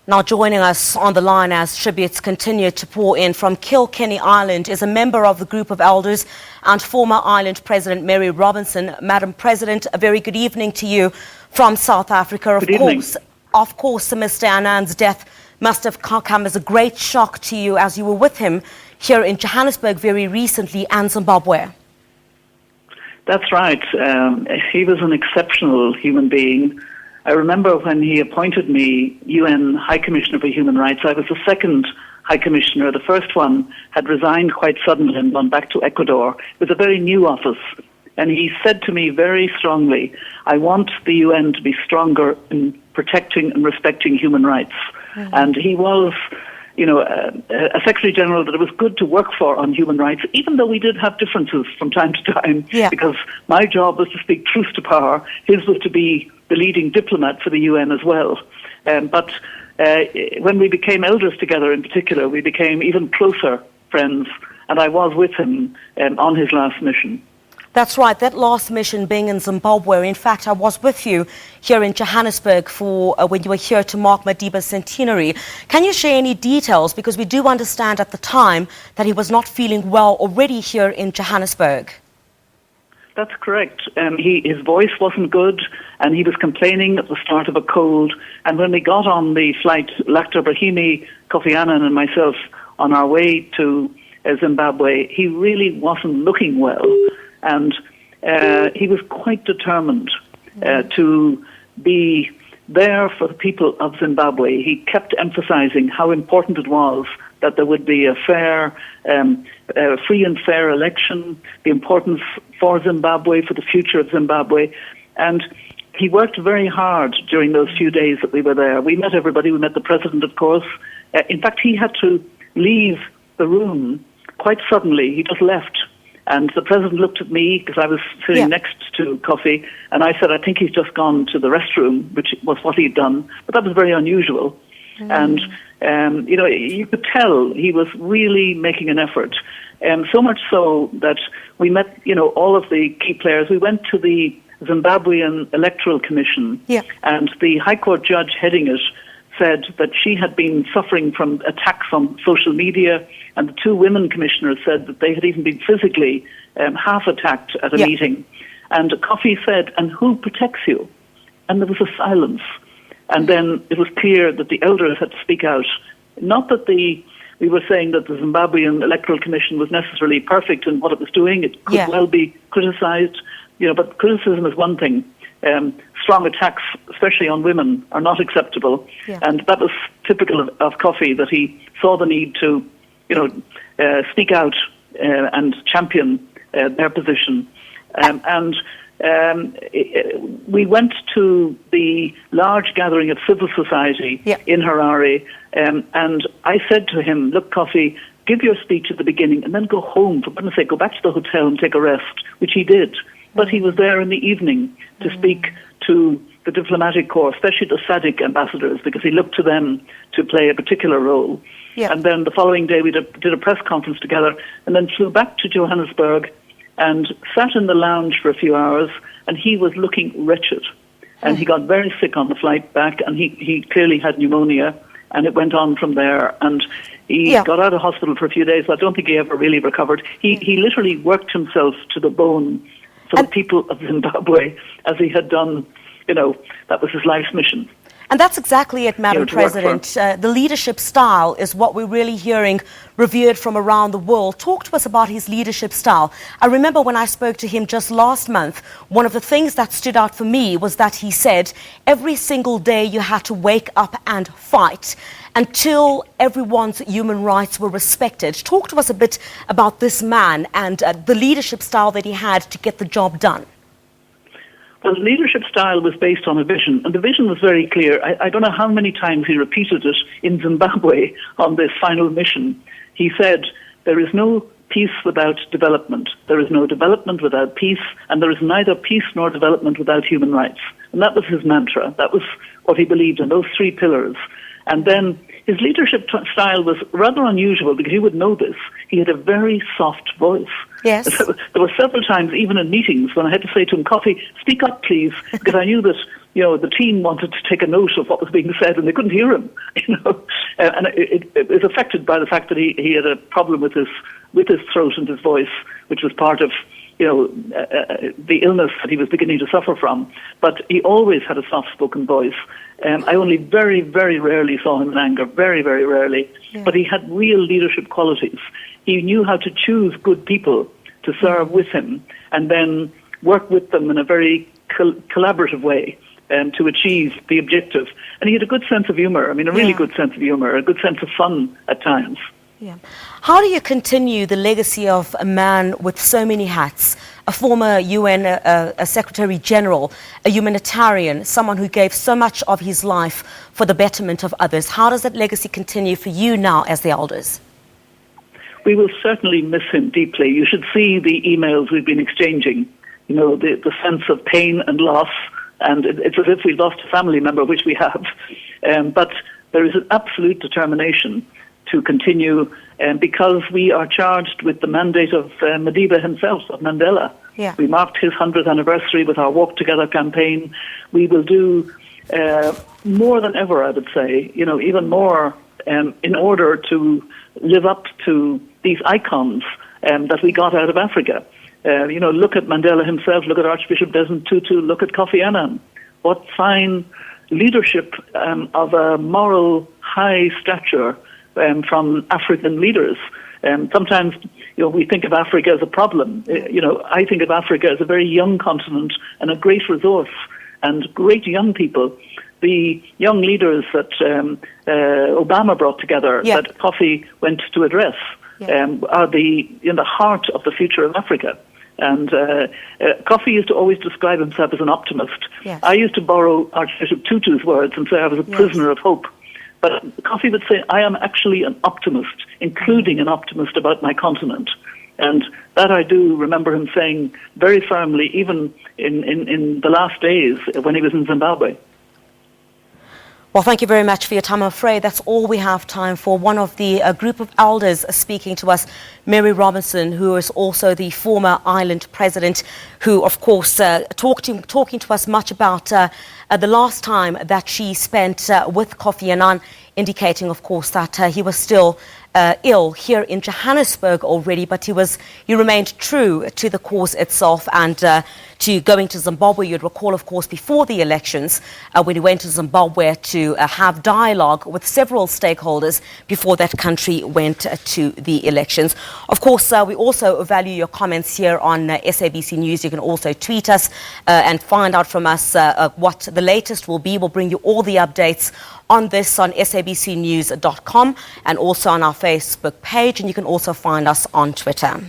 Now joining us on the line as tributes continue to pour in from Killkenny Island is a member of the group of elders and former island President Mary Robinson. Madam President, a very good evening to you from South Africa. Of course, Mr. Annan's death must have come as a great shock to you as you were with him here in Johannesburg very recently and Zimbabwe. That's right. He was an exceptional human being. I remember when he appointed me UN High Commissioner for Human Rights, I was the second High Commissioner. The first one had resigned quite suddenly and gone back to Ecuador with a very new office. And he said to me very strongly, I want the UN to be stronger in protecting and respecting human rights. Mm-hmm. And he was, a Secretary General that it was good to work for on human rights, even though we did have differences from time to time, because my job was to speak truth to power. His was to be the leading diplomat for the UN as well. But when we became elders together in particular, we became even closer friends, and I was with him on his last mission. That's right, that last mission being in Zimbabwe. In fact, I was with you here in Johannesburg for when you were here to mark Madiba's centenary. Can you share any details? Because we do understand at the time that he was not feeling well already here in Johannesburg. That's correct. His voice wasn't good, and he was complaining at the start of a cold. And when we got on the flight, Lakhdar Brahimi, Kofi Annan and myself, on our way to Zimbabwe, he really wasn't looking well. And he was quite determined to be there for the people of Zimbabwe. He kept emphasizing how important it was that there would be a fair, free and fair election, the importance for Zimbabwe, for the future of Zimbabwe. And he worked very hard during those few days that we were there. We met everybody. We met the president, of course. In fact, he had to leave the room quite suddenly. He just left. And the president looked at me, because I was sitting next to Kofi, and I said, I think he's just gone to the restroom, which was what he'd done. But that was very unusual. And, you could tell he was really making an effort. So much so that we met, all of the key players. We went to the Zimbabwean Electoral Commission, and the High Court judge heading it said that she had been suffering from attacks on social media, and the two women commissioners said that they had even been physically half attacked at a meeting. And Kofi said, and who protects you? And there was a silence. And then it was clear that the elders had to speak out. Not that we were saying that the Zimbabwean Electoral Commission was necessarily perfect in what it was doing. It could well be criticized, but criticism is one thing. Strong attacks, especially on women, are not acceptable. And that was typical of Kofi, that he saw the need to, speak out and champion their position. We went to the large gathering of civil society in Harare, and I said to him, look, Kofi, give your speech at the beginning and then go home. For goodness sake, go back to the hotel and take a rest, which he did. But he was there in the evening to speak to the diplomatic corps, especially the SADC ambassadors, because he looked to them to play a particular role. And then the following day we did a press conference together, and then flew back to Johannesburg and sat in the lounge for a few hours, and he was looking wretched. And he got very sick on the flight back, and he clearly had pneumonia, and it went on from there. And he got out of hospital for a few days. I don't think he ever really recovered. He literally worked himself to the bone for the people of Zimbabwe, as he had done, that was his life's mission. And that's exactly it, Madam President. The leadership style is what we're really hearing revered from around the world. Talk to us about his leadership style. I remember when I spoke to him just last month, one of the things that stood out for me was that he said every single day you had to wake up and fight until everyone's human rights were respected. Talk to us a bit about this man and the leadership style that he had to get the job done. Well, the leadership style was based on a vision, and the vision was very clear. I don't know how many times he repeated it in Zimbabwe on this final mission. He said, there is no peace without development. There is no development without peace, and there is neither peace nor development without human rights. And that was his mantra. That was what he believed in, those three pillars. And then his leadership style was rather unusual, because you would know this. He had a very soft voice. Yes. There were several times, even in meetings, when I had to say to him, Kofi, speak up, please, because I knew that the team wanted to take a note of what was being said, and they couldn't hear him. And it was affected by the fact that he had a problem with his throat and his voice, which was part of the illness that he was beginning to suffer from. But he always had a soft-spoken voice. I only very, very rarely saw him in anger, very, very rarely. Yeah. But he had real leadership qualities. He knew how to choose good people to serve with him and then work with them in a very collaborative way to achieve the objective. And he had a good sense of humour, a really good sense of humour, a good sense of fun at times. Yeah. How do you continue the legacy of a man with so many hats, a former UN a Secretary General, a humanitarian, someone who gave so much of his life for the betterment of others? How does that legacy continue for you now as the elders? We will certainly miss him deeply. You should see the emails we've been exchanging, the sense of pain and loss, and it's as if we lost a family member, which we have. But there is an absolute determination to continue, because we are charged with the mandate of Madiba himself, of Mandela. Yeah. We marked his 100th anniversary with our Walk Together campaign. We will do more than ever, I would say, even more in order to live up to these icons that we got out of Africa. Look at Mandela himself, look at Archbishop Desmond Tutu, look at Kofi Annan. What fine leadership of a moral high stature from African leaders. Sometimes, we think of Africa as a problem. I think of Africa as a very young continent and a great resource and great young people. The young leaders that Obama brought together, that Kofi went to address, are in the heart of the future of Africa. And Kofi used to always describe himself as an optimist. Yes. I used to borrow Archbishop Tutu's words and say I was a prisoner of hope. But Kofi would say, I am actually an optimist, including an optimist about my continent. And that I do remember him saying very firmly, even in the last days when he was in Zimbabwe. Well, thank you very much for your time. I'm afraid that's all we have time for. One of the group of elders speaking to us, Mary Robinson, who is also the former island president, who, of course, talking to us much about the last time that she spent with Kofi Annan, indicating, of course, that he was still ill here in Johannesburg already, but he remained true to the cause itself and to going to Zimbabwe. You'd recall, of course, before the elections, when he went to Zimbabwe to have dialogue with several stakeholders before that country went to the elections. Of course, we also value your comments here on SABC News. You can also tweet us and find out from us what the latest will be. We'll bring you all the updates on this on sabcnews.com and also on our Facebook page, and you can also find us on Twitter.